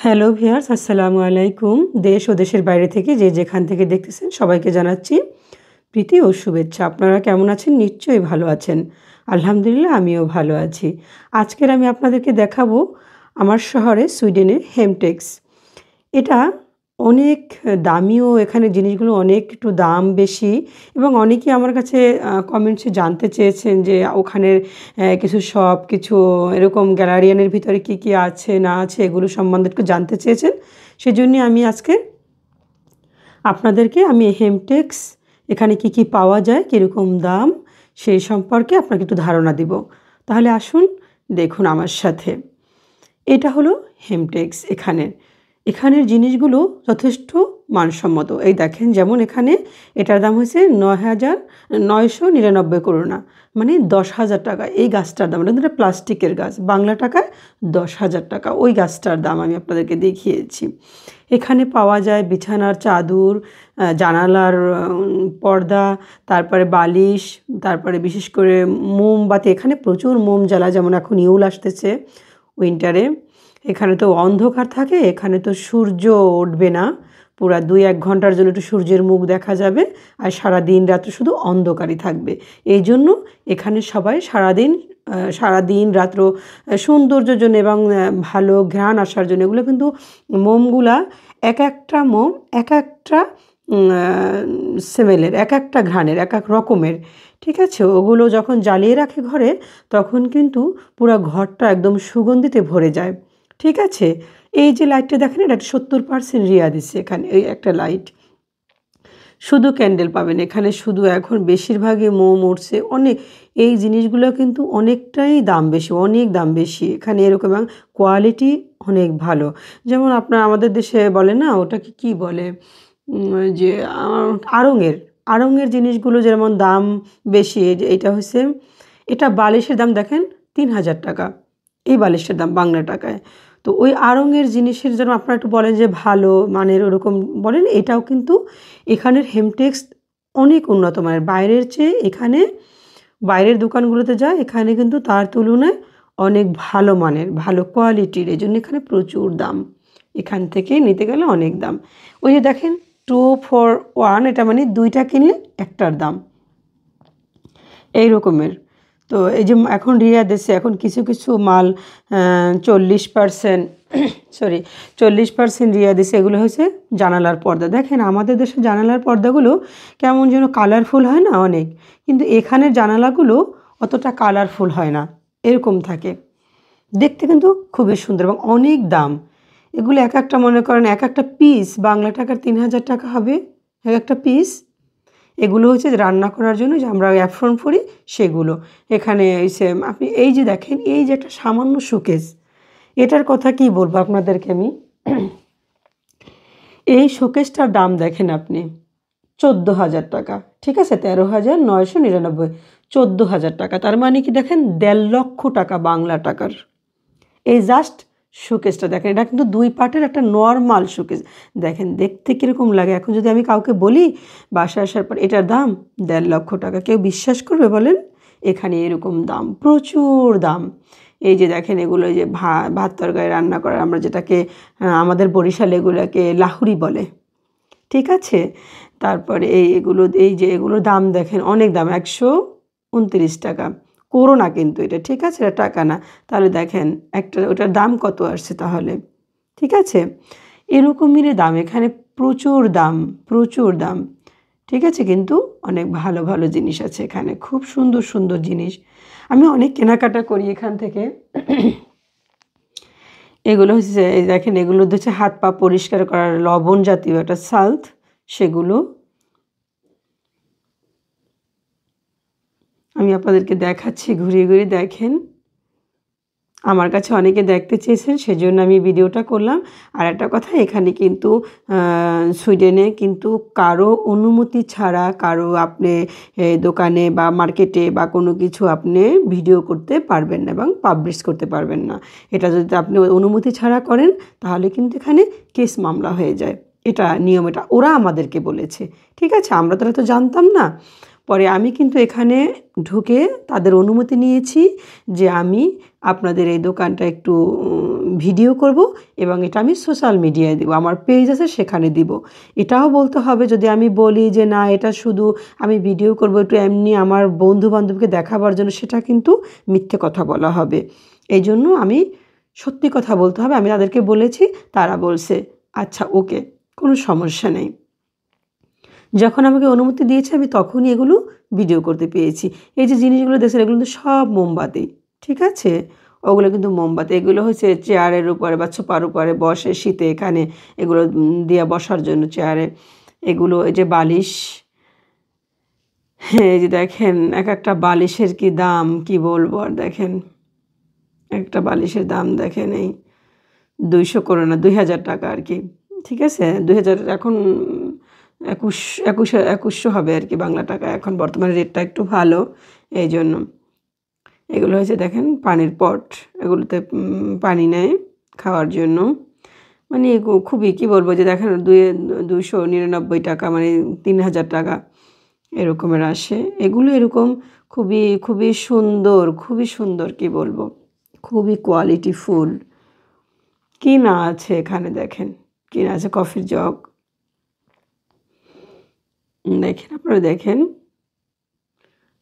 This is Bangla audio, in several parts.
হ্যালো ভিউয়ার্স, আসসালামু আলাইকুম। দেশ ও দেশের বাইরে থেকে যে যেখান থেকে দেখতেছেন সবাইকে জানাচ্ছি প্রীতি ও শুভেচ্ছা। আপনারা কেমন আছেন? নিশ্চয়ই ভালো আছেন। আলহামদুলিল্লাহ, আমিও ভালো আছি। আজকের আমি আপনাদেরকে দেখাবো আমার শহরে সুইডেনের হেমটেক্স। এটা অনেক দামিও, এখানে জিনিসগুলো অনেক একটু দাম বেশি এবং অনেকেই আমার কাছে কমেন্টসে জানতে চেয়েছেন যে ওখানের কিছু শপ, কিছু এরকম গ্যালারিয়ানের ভিতরে কি কি আছে না আছে এগুলো সম্বন্ধে একটু জানতে চেয়েছেন। সেজন্যই আমি আজকে আপনাদেরকে হেমটেক্স এখানে কি কি পাওয়া যায়, কীরকম দাম, সেই সম্পর্কে আপনাকে একটু ধারণা দিব। তাহলে আসুন দেখুন আমার সাথে। এটা হলো হেমটেক্স। এখানের জিনিসগুলো যথেষ্ট মানসম্মত। এই দেখেন, যেমন এখানে এটার দাম হয়েছে 9,999 করোনা, মানে 10,000 টাকা। এই গাছটার দাম, এটা প্লাস্টিকের গাছ, বাংলা টাকায় 10,000 টাকা। ওই গাছটার দাম আমি আপনাদেরকে দেখিয়েছি। এখানে পাওয়া যায় বিছানার চাদর, জানালার পর্দা, তারপরে বালিশ, তারপরে বিশেষ করে মোমবাতি। এখানে প্রচুর মোম জ্বালা, যেমন এখন ইউল আসতেছে উইন্টারে। এখানে তো অন্ধকার থাকে, এখানে তো সূর্য উঠবে না, পুরা 2-1 ঘন্টার জন্য একটু সূর্যের মুখ দেখা যাবে, আর সারা দিন রাত্রে শুধু অন্ধকারই থাকবে। এই জন্য এখানে সবাই সারাদিন রাত্র সৌন্দর্যের জন্য এবং ভালো ঘ্রাণ আসার জন্য এগুলো কিন্তু মোমগুলা এক একটা মোম এক একটা স্মেলের, এক একটা ঘ্রাণের, এক এক রকমের। ঠিক আছে, ওগুলো যখন জ্বালিয়ে রাখে ঘরে তখন কিন্তু পুরো ঘরটা একদম সুগন্ধিতে ভরে যায়। ঠিক আছে, এই যে লাইটটা দেখেন, এটা 70% রিয়া দিচ্ছে এখানে। এই একটা লাইট, শুধু ক্যান্ডেল পাবেন এখানে, শুধু এখন বেশিরভাগই মোম উঠছে অনেক। এই জিনিসগুলো কিন্তু অনেকটাই দাম বেশি, অনেক দাম বেশি এখানে এরকম, এবং কোয়ালিটি অনেক ভালো। যেমন আমাদের দেশে বলে না, ওটাকে কি বলে, যে আড়ঙের জিনিসগুলো যেমন দাম বেশি। এটা হচ্ছে, এটা বালিশের দাম দেখেন 3,000 টাকা, এই বালিশের দাম বাংলা টাকায়। তো ওই আড়ঙের জিনিসের জন্য আপনারা একটু বলেন যে ভালো মানের, ওরকম বলেন। এটাও কিন্তু এখানের হেমটেক্স অনেক উন্নত মানের, বাইরের চেয়ে এখানে, বাইরের দোকানগুলোতে যায়, এখানে কিন্তু তার তুলনায় অনেক ভালো মানের, ভালো কোয়ালিটির। এই জন্য এখানে প্রচুর দাম, এখান থেকে নিতে গেলে অনেক দাম। ওই যে দেখেন 2 for 1, এটা মানে 2টা কিনলে একটার দাম, এই রকমের। তো এই যে এখন রিয়া দেশে এখন কিছু কিছু মাল 40% রিয়া দেশে। এগুলো হচ্ছে জানালার পর্দা। দেখেন আমাদের দেশের জানালার পর্দাগুলো কেমন যেন কালারফুল হয় না অনেক, কিন্তু এখানের জানালাগুলো অতটা কালারফুল হয় না, এরকম থাকে দেখতে, কিন্তু খুবই সুন্দর এবং অনেক দাম। এগুলো এক একটা, মনে করেন এক একটা পিস বাংলা টাকার 3,000 টাকা হবে এক একটা পিস। এগুলো হচ্ছে রান্না করার জন্য যে আমরা অ্যাফ্রন করি সেগুলো। এখানে এসে আপনি এই যে দেখেন, এই যে একটা সামান্য শোকেস, এটার কথা কি বলবো আপনাদেরকে আমি। এই শোকেসটার দাম দেখেন আপনি 14,000 টাকা। ঠিক আছে, 13,999, 14,000 টাকা। তার মানে কি দেখেন, 1.5 লক্ষ টাকা বাংলা টাকার এই জাস্ট শোকেসটা দেখেন। এটা কিন্তু 2 পার্টের একটা নর্মাল শোকেস। দেখেন দেখতে কীরকম লাগে। এখন যদি আমি কাউকে বলি বাসায় আসার পর এটার দাম 1.5 লক্ষ টাকা, কেউ বিশ্বাস করবে বলেন? এখানে এরকম দাম, প্রচুর দাম। এই যে দেখেন, এগুলো যে ভাত তরকারি রান্না করার, আমরা যেটাকে আমাদের বরিশালে এগুলোকে লাহুরি বলে। ঠিক আছে, তারপরে এগুলোর দাম দেখেন, অনেক দাম, 129 টাকা। করোনা কিন্তু এটা, ঠিক আছে, এটা টাকা না। তাহলে দেখেন ওটার দাম কত আসছে তাহলে। ঠিক আছে, এরকমেরই দাম এখানে, প্রচুর দাম, প্রচুর দাম। ঠিক আছে, কিন্তু অনেক ভালো ভালো জিনিস আছে এখানে, খুব সুন্দর সুন্দর জিনিস। আমি অনেক কেনাকাটা করি এখান থেকে। এগুলো হচ্ছে, এই দেখেন, এগুলো হচ্ছে হাত পা পরিষ্কার করার লবণ জাতীয় একটা সাল্ট, সেগুলো আমি আপনাদেরকে দেখাচ্ছি ঘুরিয়ে ঘুরিয়ে। দেখেন, আমার কাছে অনেকে দেখতে চেয়েছেন, সেজন্য আমি ভিডিওটা করলাম। আর একটা কথা, এখানে কিন্তু সুইডেনে কিন্তু কারো অনুমতি ছাড়া, কারো আপনি দোকানে বা মার্কেটে বা কোনো কিছু আপনি ভিডিও করতে পারবেন না এবং পাবলিশ করতে পারবেন না। এটা যদি আপনি অনুমতি ছাড়া করেন তাহলে কিন্তু এখানে কেস মামলা হয়ে যায়। এটা নিয়ম, এটা ওরা আমাদেরকে বলেছে। ঠিক আছে, আমরা তো জানতাম না। পরে আমি কিন্তু এখানে ঢুকে তাদের অনুমতি নিয়েছি যে আমি আপনাদের এই দোকানটা একটু ভিডিও করব এবং এটা আমি সোশ্যাল মিডিয়ায় দেবো, আমার পেজ আছে সেখানে দিব। এটাও বলতে হবে, যদি আমি বলি যে না এটা শুধু আমি ভিডিও করব একটু এমনি আমার বন্ধু বান্ধবকে দেখাবার জন্য, সেটা কিন্তু মিথ্যে কথা বলা হবে। এই জন্য আমি সত্যি কথা বলতে হবে। আমি তাদেরকে বলেছি, তারা বলছে আচ্ছা ওকে, কোনো সমস্যা নেই। যখন আমাকে অনুমতি দিয়েছে আমি তখনই এগুলো ভিডিও করতে পেরেছি। এই যে জিনিসগুলো দেখছেন এগুলো কিন্তু সব মোমবাতি, ঠিক আছে? ওগুলো কিন্তু মোমবাতি। এগুলো হচ্ছে চেয়ারের উপরে বা সোফার উপরে বসে শীতে এখানে এগুলো দিয়ে বসার জন্য চেয়ারে। এগুলো এই যে বালিশ, হ্যাঁ এই যে দেখেন এক একটা বালিশের কি দাম, কি বলবো আর। দেখেন একটা বালিশের দাম দেখেন, এই 200 করে না 2000 টাকা আর কি, ঠিক আছে? 2000 এখন 2100 হবে আর কি বাংলা টাকা, এখন বর্তমানে রেটটা একটু ভালো এই জন্য। এগুলো হচ্ছে দেখেন পানির পট, এগুলোতে পানি নেয় খাওয়ার জন্য। মানে খুবই কি বলবো যে দেখেন 299 টাকা, মানে 3000 টাকা এরকমের আসে এগুলো। এরকম খুবই খুবই সুন্দর, খুবই সুন্দর, কি বলবো, খুবই কোয়ালিটিফুল। কি না আছে এখানে দেখেন, কি না আছে, কফির জগ দেখেন, আপনারা দেখেন।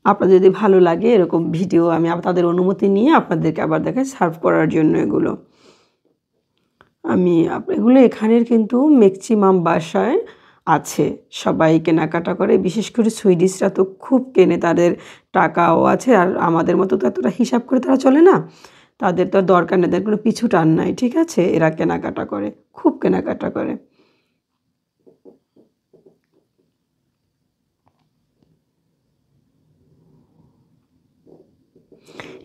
আপনাদের যদি ভালো লাগে এরকম ভিডিও আমি তাদের অনুমতি নিয়ে আপনাদেরকে আবার দেখেন সার্ভ করার জন্য এগুলো আমি এগুলো এখানের কিন্তু ম্যাক্সিমাম বাসায় আছে, সবাই কেনাকাটা করে। বিশেষ করে সুইডিশরা তো খুব কেনে, তাদের টাকাও আছে। আর আমাদের মতো তো এতটা হিসাব করে তারা চলে না, তাদের তো দরকার নেই, তাদের কোনো পিছু টান নাই, ঠিক আছে? এরা কেনাকাটা করে, খুব কেনাকাটা করে।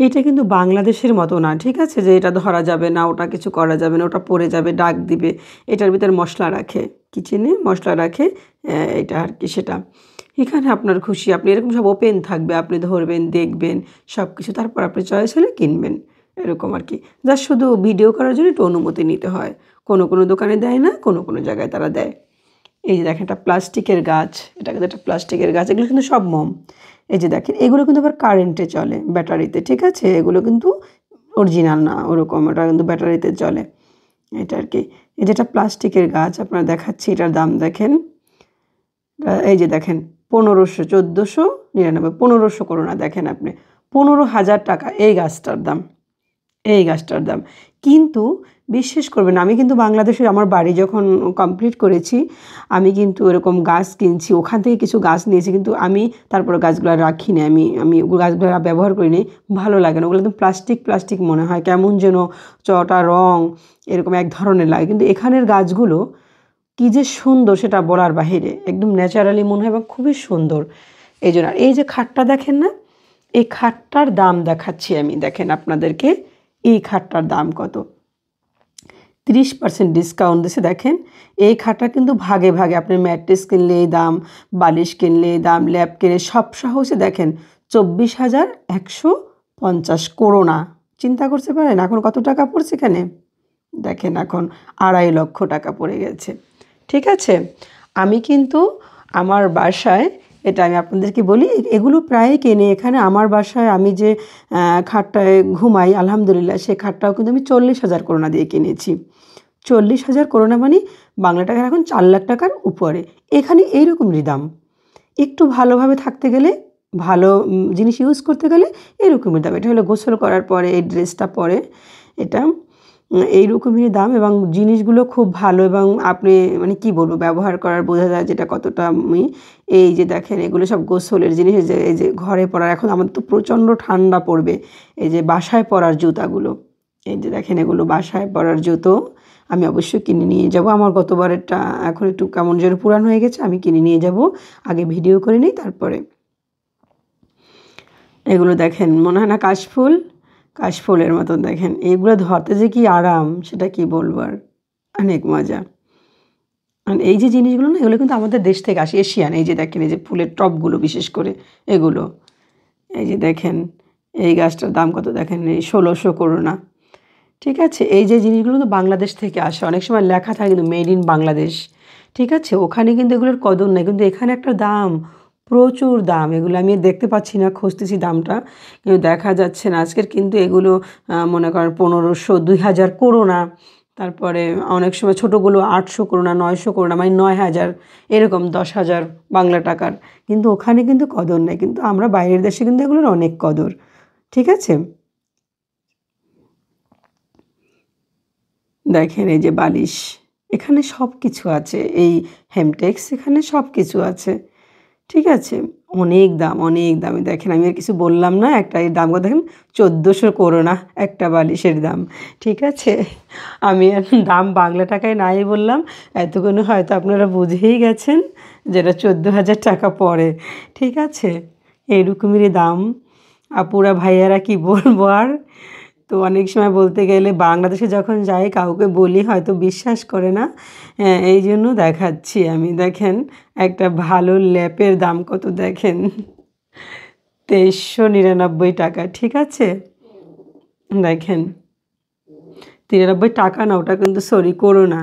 এটা কিন্তু বাংলাদেশের মতো না, ঠিক আছে? যে এটা ধরা যাবে না, ওটা কিছু করা যাবে না, ওটা পড়ে যাবে, ডাক দিবে। এটার ভিতরে মশলা রাখে, কিচেনে মশলা রাখে, এটা আর কি সেটা। এখানে আপনার খুশি, আপনি এরকম সব ওপেন থাকবে, আপনি ধরবেন, দেখবেন সব কিছু, তারপর আপনি চয়েস হলে কিনবেন, এরকম আর কি। জাস্ট শুধু ভিডিও করার জন্য একটু অনুমতি নিতে হয়। কোনো কোনো দোকানে দেয় না, কোনো কোনো জায়গায় তারা দেয়। এই যে দেখেন একটা প্লাস্টিকের গাছ, এটা কিন্তু একটা প্লাস্টিকের গাছ, এগুলো কিন্তু সব মোম। এই যে দেখেন এগুলো কিন্তু আবার কারেন্টে চলে, ব্যাটারিতে, ঠিক আছে? এগুলো কিন্তু অরিজিনাল না ওরকম, ওটা কিন্তু ব্যাটারিতে চলে, এটা আর কি। এই যেটা প্লাস্টিকের গাছ আপনারা দেখাচ্ছি, এটার দাম দেখেন। এই যে দেখেন 1500, 1499, 1500 করো না, দেখেন আপনি 15,000 টাকা এই গাছটার দাম, এই গাছটার দাম। কিন্তু বিশ্বাস করবেন, আমি কিন্তু বাংলাদেশে আমার বাড়ি যখন কমপ্লিট করেছি, আমি কিন্তু এরকম গাছ কিনছি, ওখান থেকে কিছু গাছ নিয়েছি, কিন্তু আমি তারপরে গাছগুলো রাখি না, আমি ওগুলো গাছগুলো ব্যবহার করিনি, ভালো লাগে না। ওগুলো একদম প্লাস্টিক প্লাস্টিক মনে হয়, কেমন যেন চটা রং এরকম এক ধরনের লাগে। কিন্তু এখানের গাছগুলো কী যে সুন্দর সেটা বলার বাহিরে, একদম ন্যাচারালি মনে হয় এবং খুবই সুন্দর। এই জন্য আর এই যে খাটটা দেখেন না, এই খাটটার দাম দেখাচ্ছি আমি, দেখেন আপনাদেরকে এই খাটটার দাম কত। 30% ডিসকাউন্ট দিছে। দেখেন এই খাটটা কিন্তু ভাগে ভাগে, আপনি ম্যাট্রেস কিনলে এই দাম, বালিশ কিনলে এই দাম, ল্যাপ কিনলে সব সহ হচ্ছে দেখেন 24,150 করোনা। চিন্তা করতে পারেন এখন কত টাকা পড়ছে এখানে? দেখেন এখন 2.5 লক্ষ টাকা পড়ে গেছে, ঠিক আছে? আমি কিন্তু আমার বাসায়, এটা আমি আপনাদেরকে বলি, এগুলো প্রায় কেনে এখানে আমার বাসায়। আমি যে খাটটায় ঘুমাই আলহামদুলিল্লাহ, সে খাটটাও কিন্তু আমি 40,000 করোনা দিয়ে কিনেছি। 40,000 করোনা মানে বাংলা টাকার এখন 4 লাখ টাকার উপরে। এখানে এইরকমই দাম। একটু ভালোভাবে থাকতে গেলে, ভালো জিনিস ইউজ করতে গেলে এরকমই দাম। এটা হলো গোসল করার পরে এই ড্রেসটা পরে, এটা এইরকমই দাম। এবং জিনিসগুলো খুব ভালো, এবং আপনি মানে কি বলবো, ব্যবহার করার বোঝা যায় যেটা কতটা। আমি এই যে দেখেন এগুলো সব গোসলের জিনিস, এই যে ঘরে পরার, এখন আমাদের তো প্রচণ্ড ঠান্ডা পড়বে, এই যে বাসায় পরার জুতাগুলো, এই যে দেখেন এগুলো বাসায় পরার জুতো। আমি অবশ্যই কিনে নিয়ে যাব, আমার গতবারেরটা এখন একটু কেমন যেন পুরান হয়ে গেছে, আমি কিনে নিয়ে যাব। আগে ভিডিও করে নিই তারপরে। এগুলো দেখেন মনে হয় না কাশফুল, কাশফুলের মতন দেখেন, এগুলো ধরতে যে কি আরাম সেটা কি বলবো আর, অনেক মজা। আর এই যে জিনিসগুলো না, এগুলো কিন্তু আমাদের দেশ থেকে আসে, এশিয়ান। এই যে দেখেন এই যে ফুলের টবগুলো, বিশেষ করে এগুলো, এই যে দেখেন এই গাছটার দাম কত দেখেন, এই 1600 করোনা, ঠিক আছে? এই যে জিনিসগুলো তো বাংলাদেশ থেকে আসে, অনেক সময় লেখা থাকে কিন্তু মেড ইন বাংলাদেশ, ঠিক আছে? ওখানে কিন্তু এগুলোর কদর নেই, কিন্তু এখানে একটা দাম প্রচুর দাম। এগুলো আমি দেখতে পাচ্ছি না, খুঁজতেছি দামটা কিন্তু দেখা যাচ্ছে না আজকের। কিন্তু এগুলো মনে করেন 1500, 2000 করো না। তারপরে অনেক সময় ছোটোগুলো 800 করো না, 900 করো না, মানে 9000, এরকম 10,000 বাংলা টাকার। কিন্তু ওখানে কিন্তু কদর নেই, কিন্তু আমরা বাইরের দেশে কিন্তু এগুলোর অনেক কদর। ঠিক আছে, দেখেন এই যে বালিশ, এখানে সব কিছু আছে। এই হেমটেক্স, এখানে সব কিছু আছে। ঠিক আছে, অনেক দাম, অনেক দামি। দেখেন আমি আর কিছু বললাম না, একটা এর দাম দেখেন 1400 করো না একটা বালিশের দাম। ঠিক আছে, আমি আর দাম বাংলা টাকায় নাই বললাম, এতক্ষণ হয়তো আপনারা বুঝেই গেছেন যেটা 14,000 টাকা পড়ে। ঠিক আছে, এরকমেরই দাম। আপুরা ভাইয়ারা কি বলবো আর। তো অনেক সময় বলতে গেলে বাংলাদেশে যখন যাই কাউকে বলি হয়তো বিশ্বাস করে না, এই জন্য দেখাচ্ছি আমি। দেখেন একটা ভালো ল্যাপের দাম কত দেখেন, 2399 টাকা। ঠিক আছে, দেখেন 93 টাকা না, ওটা কিন্তু সরি করো না।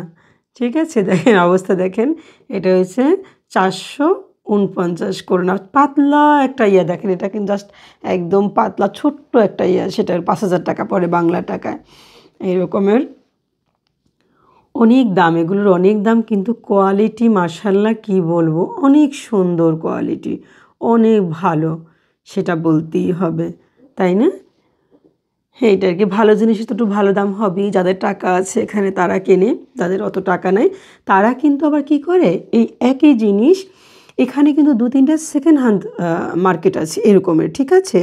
ঠিক আছে, দেখেন অবস্থা দেখেন, এটা হচ্ছে 449 করো না। পাতলা একটা ইয়া দেখেন, এটা কিন্তু জাস্ট একদম পাতলা ছোট্ট একটা ইয়া, সেটার 5000 টাকা পড়ে বাংলা টাকায়। এই রকমের অনেক দাম, এগুলোর অনেক দাম, কিন্তু কোয়ালিটি মাশাআল্লাহ কি বলবো, অনেক সুন্দর কোয়ালিটি, অনেক ভালো, সেটা বলতেই হবে, তাই না? এইটা আর কি, ভালো জিনিসের তো একটু ভালো দাম হবেই। যাদের টাকা আছে এখানে তারা কেনে, যাদের অত টাকা নাই তারা কিন্তু আবার কি করে, এই একই জিনিস এখানে কিন্তু 2-3টা সেকেন্ড হ্যান্ড মার্কেট আছে এরকমের। ঠিক আছে,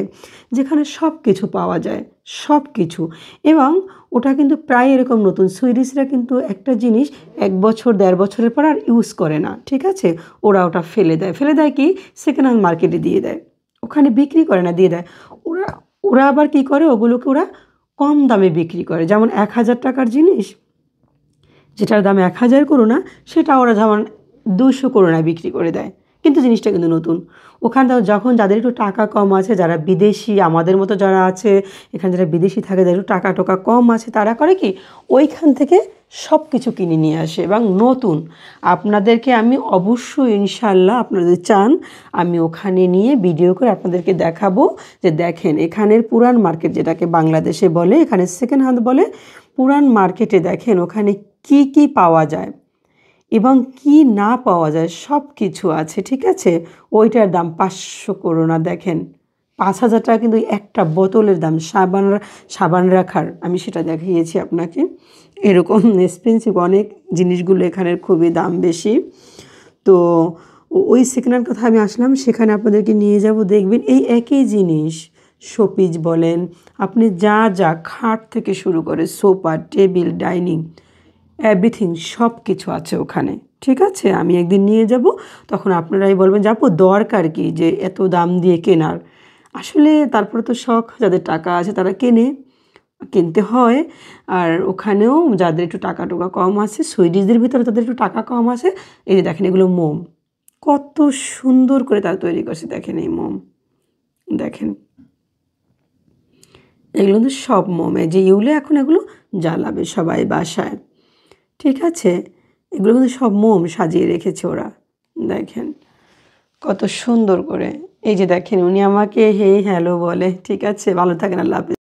যেখানে সব কিছু পাওয়া যায়, সব কিছু। এবং ওটা কিন্তু প্রায় এরকম নতুন। সুইডিশরা কিন্তু একটা জিনিস 1 বছর 1.5 বছরের পর আর ইউজ করে না। ঠিক আছে, ওরা ওটা ফেলে দেয়। ফেলে দেয় কি, সেকেন্ড হ্যান্ড মার্কেটে দিয়ে দেয়, ওখানে বিক্রি করে না, দিয়ে দেয়। ওরা ওরা আবার কী করে, ওগুলোকে ওরা কম দামে বিক্রি করে। যেমন 1000 টাকার জিনিস, যেটার দাম 1000 করো না, সেটা ওরা যেমন 200 করো না বিক্রি করে দেয়, কিন্তু জিনিসটা কিন্তু নতুন। ওখানে যখন যাদের একটু টাকা কম আছে, যারা বিদেশি আমাদের মতো যারা আছে এখানে, যারা বিদেশি থাকে, যাদের একটু টাকা টোকা কম আছে, তারা করে কি, ওইখান থেকে সব কিছু কিনে নিয়ে আসে এবং নতুন। আপনাদেরকে আমি অবশ্যই ইনশাল্লাহ, আপনাদের চান আমি ওখানে নিয়ে ভিডিও করে আপনাদেরকে দেখাবো যে দেখেন এখানের পুরান মার্কেট, যেটাকে বাংলাদেশে বলে, এখানে সেকেন্ড হ্যান্ড বলে, পুরান মার্কেটে দেখেন ওখানে কি কি পাওয়া যায় এবং কি না পাওয়া যায়, সব কিছু আছে। ঠিক আছে, ওইটার দাম 500 করো না। দেখেন 5000 টাকা কিন্তু একটা বোতলের দাম, সাবান রাখার, আমি সেটা দেখিয়েছি আপনাকে। এরকম এক্সপেন্সিভ অনেক জিনিসগুলো এখানের, খুবই দাম বেশি। তো ওই সেকেন্ড হ্যান্ড কথা আমি আসলাম, সেখানে আপনাদেরকে নিয়ে যাব, দেখবেন এই একই জিনিস, শোপিস বলেন, আপনি যা যা খাট থেকে শুরু করে সোফা, টেবিল, ডাইনিং, এভরিথিং সব কিছু আছে ওখানে। ঠিক আছে, আমি একদিন নিয়ে যাব, তখন আপনারাই বলবেন যাবো দরকার কি যে এত দাম দিয়ে কেনার। আসলে তারপরে তো শখ, যাদের টাকা আছে তারা কিনতে হয়। আর ওখানেও যাদের একটু টাকা টোকা কম আছে, সুইডিশদের ভিতরে তাদের একটু টাকা কম আছে, এই যে দেখেন এগুলো মোম, কত সুন্দর করে তারা তৈরি করছে। দেখেন এই মোম, দেখেন এগুলো কিন্তু সব মোম, এই যে ইউলে এখন এগুলো জ্বালাবে সবাই বাসায়। ঠিক আছে, এগুলো কিন্তু সব মোম সাজিয়ে রেখেছে ওরা। দেখেন কত সুন্দর করে। এই যে দেখেন উনি আমাকে হে হ্যালো বলে। ঠিক আছে, ভালো থাকেন, আল্লাহ হাফেজ।